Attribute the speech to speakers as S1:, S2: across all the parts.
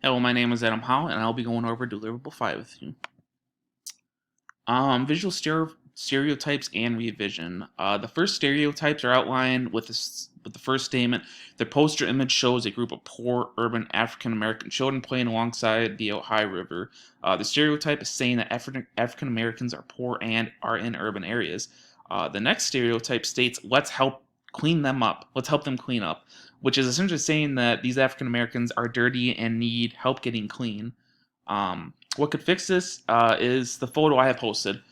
S1: Hello, my name is Adam Howe, and I'll be going over Deliverable 5 with you. Visual stereotypes and revision. The first stereotypes are outlined with the first statement. The poster image shows a group of poor urban African American children playing alongside the Ohio River. The stereotype is saying that African Americans are poor and are in urban areas. The next stereotype states, "Let's help clean them up. Let's help them clean up," which is essentially saying that these African Americans are dirty and need help getting clean. What could fix this is the photo I have posted.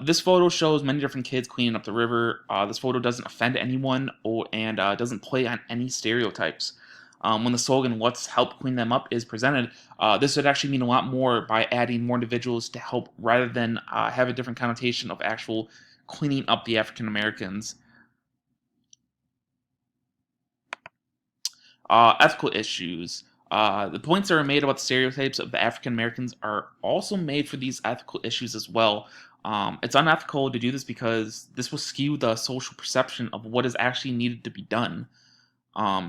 S1: This photo shows many different kids cleaning up the river. This photo doesn't offend anyone and doesn't play on any stereotypes. When the slogan "Let's help clean them up" is presented, this would actually mean a lot more by adding more individuals to help rather than have a different connotation of actual cleaning up the African Americans. Ethical issues. The points that are made about the stereotypes of the African Americans are also made for these ethical issues as well. It's unethical to do this because this will skew the social perception of what is actually needed to be done.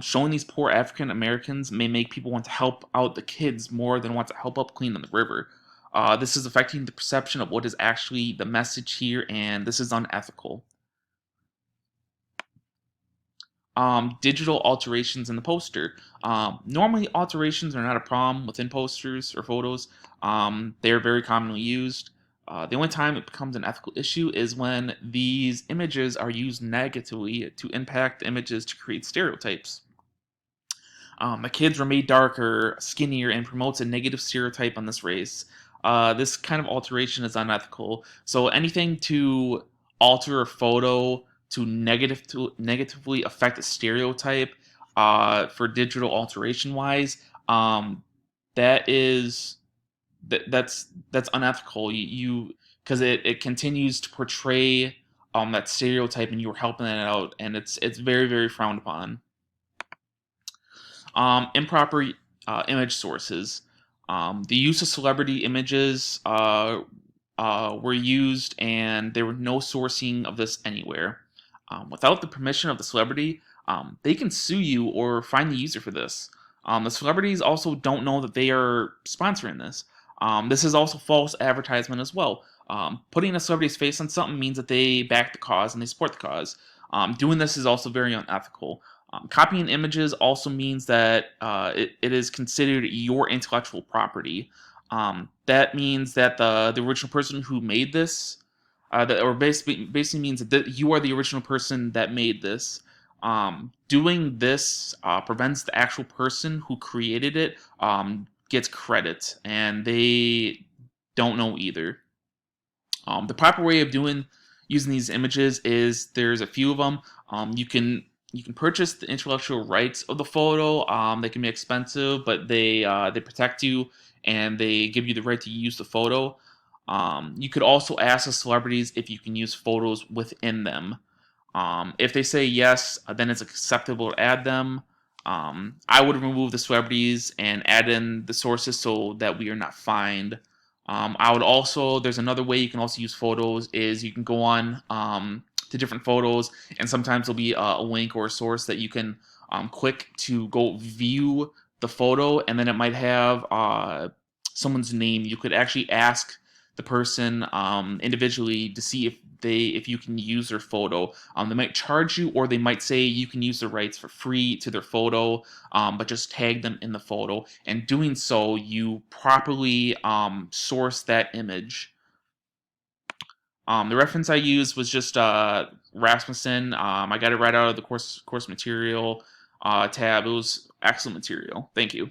S1: Showing these poor African Americans may make people want to help out the kids more than want to help up clean the river. This is affecting the perception of what is actually the message here, and this is unethical. Digital alterations in the poster. Normally, alterations are not a problem within posters or photos. They are very commonly used. The only time it becomes an ethical issue is when these images are used negatively to impact the images to create stereotypes. The kids were made darker, skinnier, and promotes a negative stereotype on this race. This kind of alteration is unethical. So anything to alter a photo to negatively affect a stereotype for digital alteration wise, that is that's unethical. You because it continues to portray that stereotype, and you're helping that out, and it's very very frowned upon. Improper image sources. The use of celebrity images were used, and there was no sourcing of this anywhere. Without the permission of the celebrity, they can sue you or fine the user for this. The celebrities also don't know that they are sponsoring this. This is also false advertisement as well. Putting a celebrity's face on something means that they back the cause and they support the cause. Doing this is also very unethical. Copying images also means that it is considered your intellectual property. That means that the original person who made this, or basically means that you are the original person that made this. Doing this prevents the actual person who created it gets credit, and they don't know either. The proper way of using these images is there's a few of them. You can purchase the intellectual rights of the photo. They can be expensive, but they protect you and they give you the right to use the photo. You could also ask the celebrities if you can use photos within them. If they say yes, then it's acceptable to add them. I would remove the celebrities and add in the sources so that we are not fined. I would also, there's another way you can also use photos is you can go on to different photos, and sometimes there'll be a link or a source that you can click to go view the photo, and then it might have someone's name. You could actually ask the person individually to see if you can use their photo. They might charge you, or they might say you can use the rights for free to their photo, but just tag them in the photo. And doing so, you properly source that image. The reference I used was just Rasmussen. I got it right out of the course material tab. It was excellent material. Thank you.